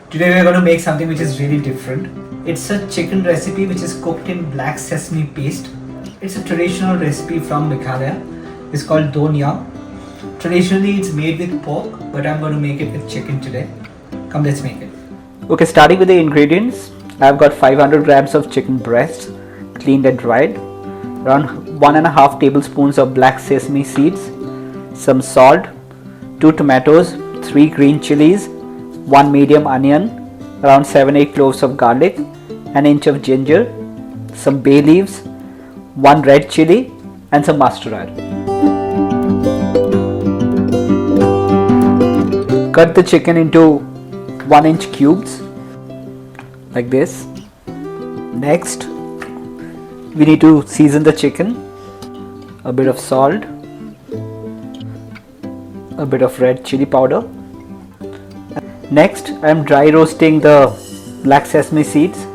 Today we are going to make something which is really different. It's a chicken recipe which is cooked in black sesame paste. It's a traditional recipe from Meghalaya. It's called Dohneiiong. Traditionally it's made with pork, but I'm going to make it with chicken today. Come, let's make it. Okay, starting with the ingredients. I've got 500 grams of chicken breast, cleaned and dried. Around 1.5 tablespoons of black sesame seeds, some salt, 2 tomatoes, 3 green chilies, 1 medium onion, around 7-8 cloves of garlic, an inch of ginger, some bay leaves, 1 red chili and some mustard oil. Cut the chicken into 1-inch cubes like this. Next, we need to season the chicken. A bit of salt, a bit of red chili powder. Next, I am dry roasting the black sesame seeds.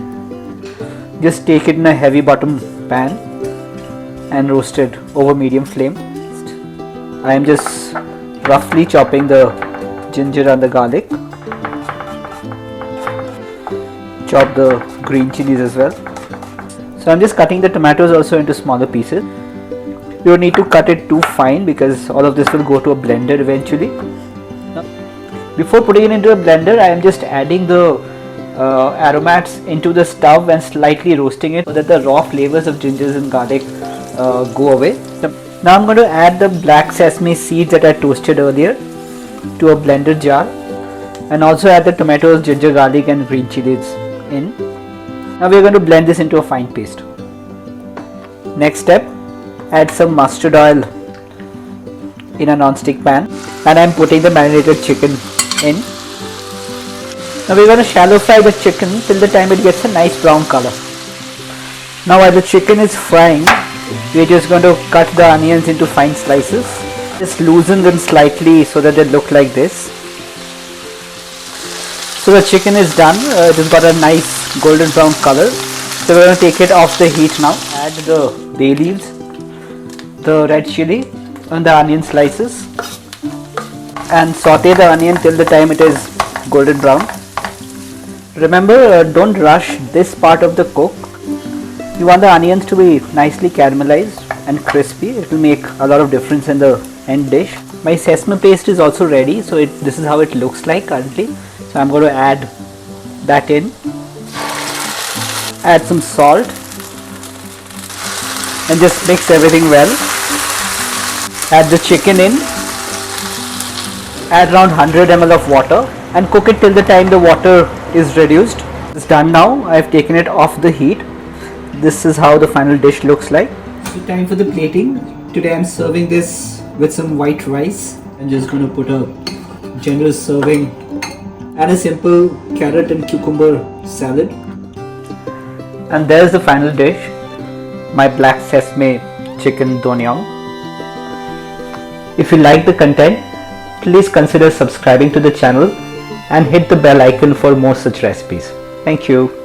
Just take it in a heavy bottom pan and roast it over medium flame. I am just roughly chopping the ginger and the garlic. Chop the green chilies as well. So I'm just cutting the tomatoes also into smaller pieces. You don't need to cut it too fine because all of this will go to a blender eventually. Before putting it into a blender, I am just adding the aromats into the stove and slightly roasting it so that the raw flavors of gingers and garlic go away. Now I'm going to add the black sesame seeds that I toasted earlier to a blender jar, and also add the tomatoes, ginger, garlic and green chilies in. Now we are going to blend this into a fine paste. Next step, add some mustard oil in a non-stick pan, and I am putting the marinated chicken in. Now we are going to shallow fry the chicken till the time it gets a nice brown color. Now while the chicken is frying, we are just going to cut the onions into fine slices. Just loosen them slightly so that they look like this. So the chicken is done. It has got a nice golden brown color. So we're going to take it off the heat now. Add the bay leaves, the red chili and the onion slices, and saute the onion till the time it is golden brown. Remember, don't rush this part of the cook. You want the onions to be nicely caramelized and crispy. It will make a lot of difference in the end dish. My sesame paste is also ready, so this is how it looks like currently. So I'm going to add that in. Add some salt and just mix everything well. Add the chicken in. Add around 100 ml of water and cook it till the time the water is reduced. It's done now. I have taken it off the heat. This is how the final dish looks like. So time for the plating. Today I am serving this with some white rice. I'm just going to put a generous serving and a simple carrot and cucumber salad. And there's the final dish, my black sesame chicken dohneiiong. If you like the content, please consider subscribing to the channel and hit the bell icon for more such recipes. Thank you.